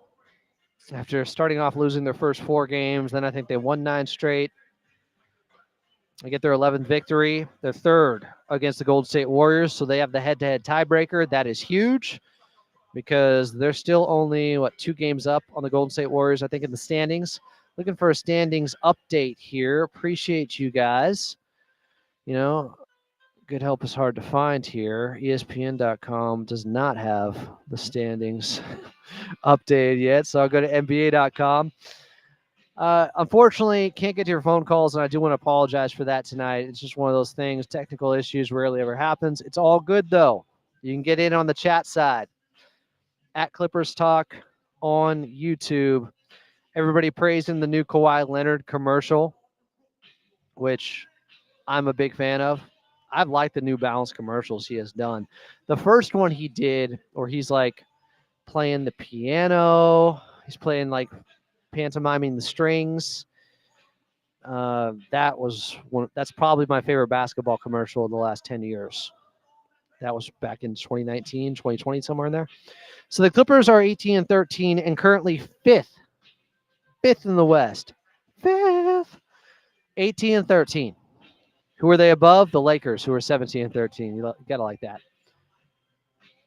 After starting off losing their first 4 games, then I think they won 9 straight. They get their 11th victory, their 3rd against the Golden State Warriors, so they have the head-to-head tiebreaker. That is huge because they're still only, 2 games up on the Golden State Warriors, I think, in the standings. Looking for a standings update here. Appreciate you guys. You know, good help is hard to find here. ESPN.com does not have the standings updated yet, so I'll go to NBA.com. Unfortunately, can't get to your phone calls, and I do want to apologize for that tonight. It's just one of those things. Technical issues rarely ever happens. It's all good, though. You can get in on the chat side at Clippers Talk on YouTube. Everybody praising the new Kawhi Leonard commercial, which I'm a big fan of. I've liked the New Balance commercials he has done. The first one he did, or he's like playing the piano, he's playing like pantomiming the strings. That's probably my favorite basketball commercial in the last 10 years. That was back in 2019, 2020, somewhere in there. So the Clippers are 18-13 and currently fifth in the West. Fifth. 18-13. Who are they above? The Lakers, who are 17-13. You got to like that.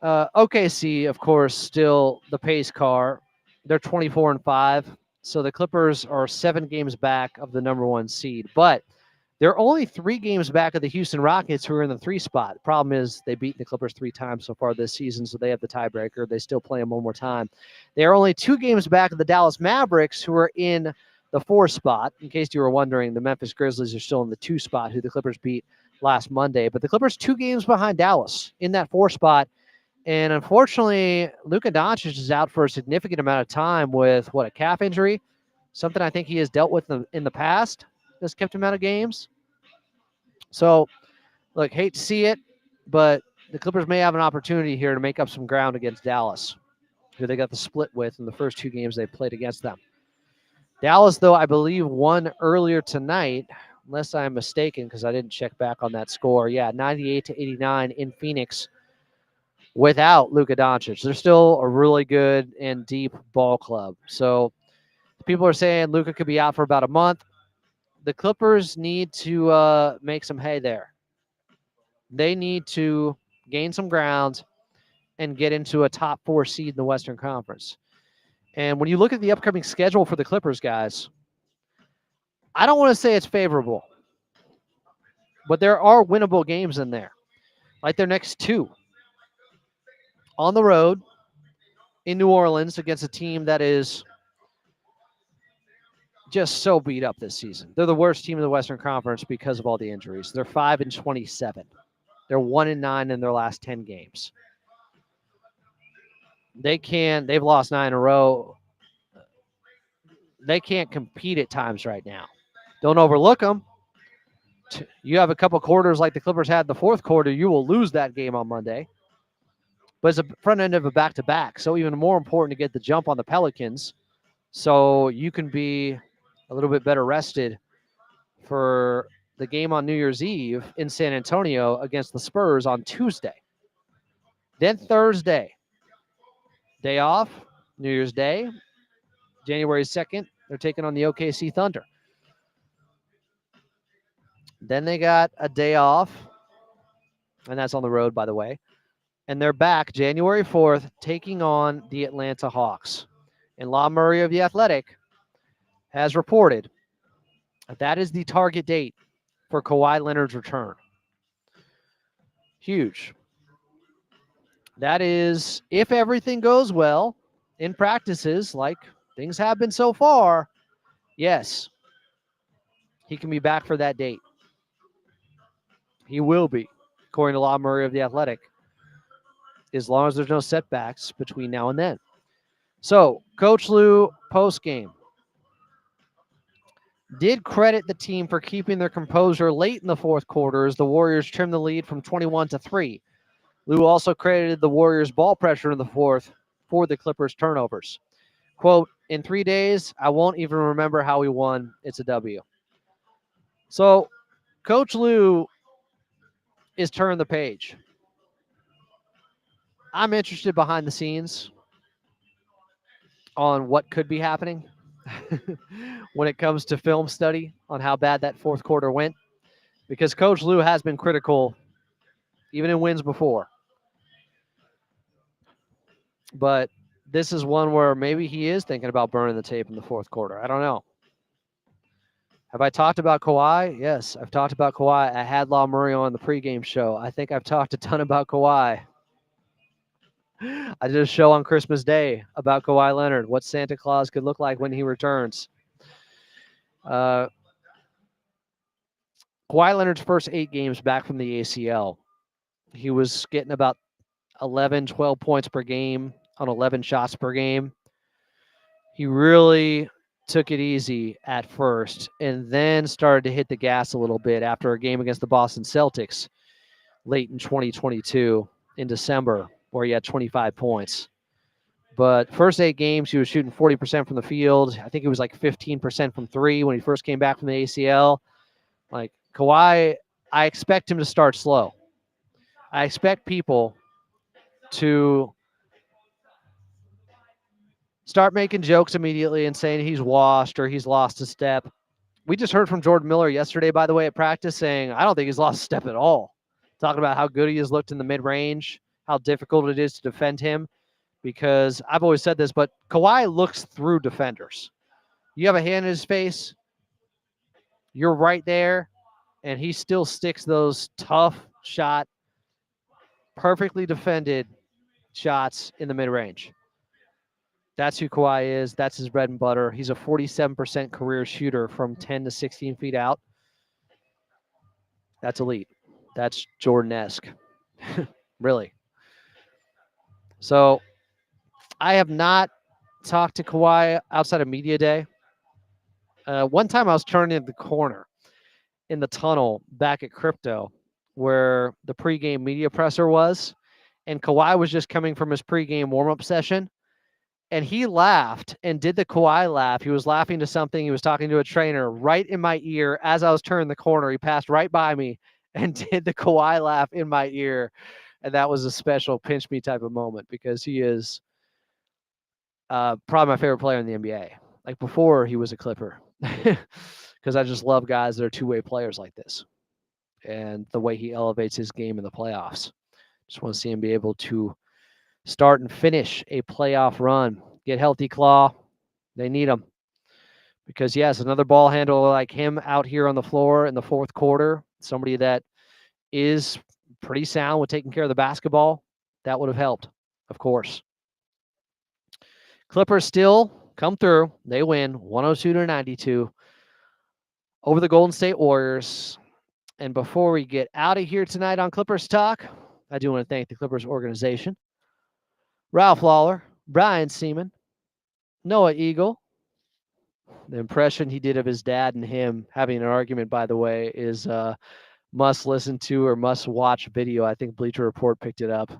OKC, of course, still the pace car. They're 24-5. So the Clippers are 7 games back of the number 1 seed. But they're only 3 games back of the Houston Rockets, who are in the 3 spot. The problem is they beat the Clippers 3 times so far this season, so they have the tiebreaker. They still play them one more time. They are only 2 games back of the Dallas Mavericks, who are in the 4 spot. In case you were wondering, the Memphis Grizzlies are still in the 2 spot, who the Clippers beat last Monday. But the Clippers 2 games behind Dallas in that 4 spot. And unfortunately, Luka Doncic is out for a significant amount of time with, a calf injury? Something I think he has dealt with in the past that's kept him out of games. So, look, hate to see it, but the Clippers may have an opportunity here to make up some ground against Dallas, who they got the split with in the first 2 games they played against them. Dallas, though, I believe won earlier tonight, unless I'm mistaken, because I didn't check back on that score. Yeah, 98-89 in Phoenix without Luka Doncic. They're still a really good and deep ball club. So people are saying Luka could be out for about a month. The Clippers need to make some hay there. They need to gain some ground and get into a top 4 seed in the Western Conference. And when you look at the upcoming schedule for the Clippers, guys, I don't want to say it's favorable, but there are winnable games in there, like their next 2. on the road in New Orleans against a team that is just so beat up this season. They're the worst team in the Western Conference because of all the injuries. They're 5-27. They're 1-9 in their last 10 games. They've lost 9 in a row. They can't compete at times right now. Don't overlook them. You have a couple quarters like the Clippers had in the fourth quarter, you will lose that game on Monday. But it's a front end of a back-to-back, so even more important to get the jump on the Pelicans so you can be a little bit better rested for the game on New Year's Eve in San Antonio against the Spurs on Tuesday. Then Thursday, day off, New Year's Day, January 2nd, they're taking on the OKC Thunder. Then they got a day off, and that's on the road, by the way. And they're back January 4th, taking on the Atlanta Hawks. And La Murray of The Athletic has reported that is the target date for Kawhi Leonard's return. Huge. That is, if everything goes well in practices like things have been so far, yes, he can be back for that date. He will be, according to La Murray of The Athletic, as long as there's no setbacks between now and then. So, Coach Lue, post-game, did credit the team for keeping their composure late in the fourth quarter as the Warriors trimmed the lead from 21-3. Lue also credited the Warriors' ball pressure in the fourth for the Clippers' turnovers. Quote, in 3 days, I won't even remember how we won. It's a W. So, Coach Lue is turning the page. I'm interested behind the scenes on what could be happening when it comes to film study on how bad that fourth quarter went, because Coach Lue has been critical even in wins before. But this is one where maybe he is thinking about burning the tape in the fourth quarter. I don't know. Have I talked about Kawhi? Yes, I've talked about Kawhi. I had La Murray on the pregame show. I think I've talked a ton about Kawhi. I did a show on Christmas Day about Kawhi Leonard, what Santa Claus could look like when he returns. Kawhi Leonard's first 8 games back from the ACL, he was getting about 11, 12 points per game on 11 shots per game. He really took it easy at first and then started to hit the gas a little bit after a game against the Boston Celtics late in 2022 in December, where he had 25 points. But first 8 games, he was shooting 40% from the field. I think it was like 15% from 3 when he first came back from the ACL. Like, Kawhi, I expect him to start slow. I expect people to start making jokes immediately and saying he's washed or he's lost a step. We just heard from Jordan Miller yesterday, by the way, at practice, saying, I don't think he's lost a step at all. Talking about how good he has looked in the mid-range, how difficult it is to defend him. Because I've always said this, but Kawhi looks through defenders. You have a hand in his face, you're right there, and he still sticks those tough shot, perfectly defended shots in the mid-range. That's who Kawhi is. That's his bread and butter. He's a 47% career shooter from 10 to 16 feet out. That's elite. That's Jordan-esque. Really. So I have not talked to Kawhi outside of media day. One time I was turning the corner in the tunnel back at Crypto where the pregame media presser was, and Kawhi was just coming from his pregame warm-up session. And he laughed and did the Kawhi laugh. He was laughing to something. He was talking to a trainer right in my ear as I was turning the corner. He passed right by me and did the Kawhi laugh in my ear. And that was a special pinch me type of moment because he is probably my favorite player in the NBA. Like before he was a Clipper. Because I just love guys that are two-way players like this. And the way he elevates his game in the playoffs. Just want to see him be able to start and finish a playoff run. Get healthy, Claw. They need him. Because, yes, another ball handler like him out here on the floor in the fourth quarter, somebody that is pretty sound with taking care of the basketball, that would have helped. of course. Clippers still come through. They win 102-92 over the Golden State Warriors. And before we get out of here tonight on Clippers Talk, I do want to thank the Clippers organization, Ralph Lawler, Brian Seaman, Noah Eagle. The impression he did of his dad and him having an argument, by the way, is must listen to or must watch video. I think Bleacher Report picked it up.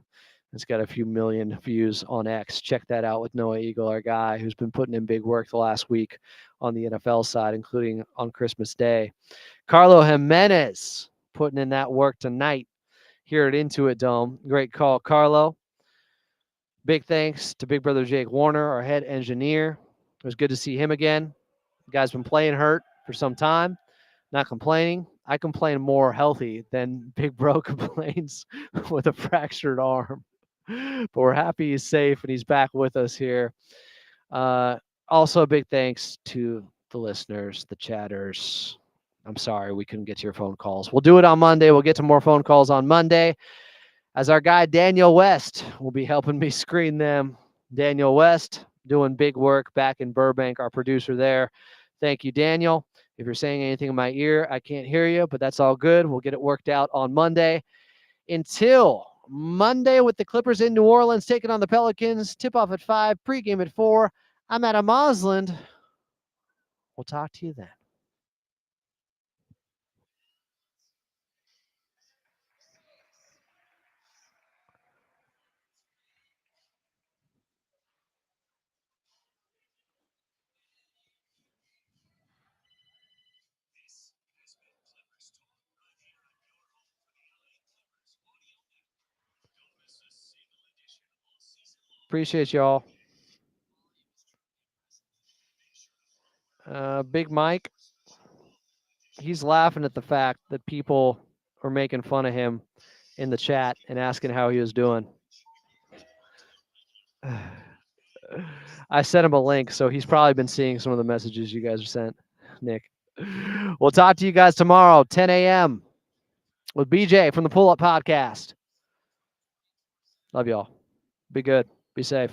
It's got a few million views on X. Check that out with Noah Eagle, our guy who's been putting in big work the last week on the NFL side, including on Christmas Day. Carlo Jimenez putting in that work tonight here at Intuit Dome. Great call, Carlo. Big thanks to Big Brother Jake Warner, our head engineer. It was good to see him again. The guy's been playing hurt for some time. Not complaining. I complain more healthy than Big Bro complains with a fractured arm. But we're happy he's safe and he's back with us here. Also, a big thanks to the listeners, the chatters. I'm sorry we couldn't get to your phone calls. We'll do it on Monday. We'll get to more phone calls on Monday, as our guy Daniel West will be helping me screen them. Daniel West doing big work back in Burbank, our producer there. Thank you, Daniel. If you're saying anything in my ear, I can't hear you, but that's all good. We'll get it worked out on Monday. Until Monday with the Clippers in New Orleans taking on the Pelicans. Tip-off at 5, pregame at 4. I'm Adam Osland. We'll talk to you then. Appreciate y'all. Big Mike, he's laughing at the fact that people are making fun of him in the chat and asking how he was doing. I sent him a link, so he's probably been seeing some of the messages you guys have sent, Nick. We'll talk to you guys tomorrow, 10 a.m. with BJ from the Pull Up Podcast. Love y'all. Be good. Be safe.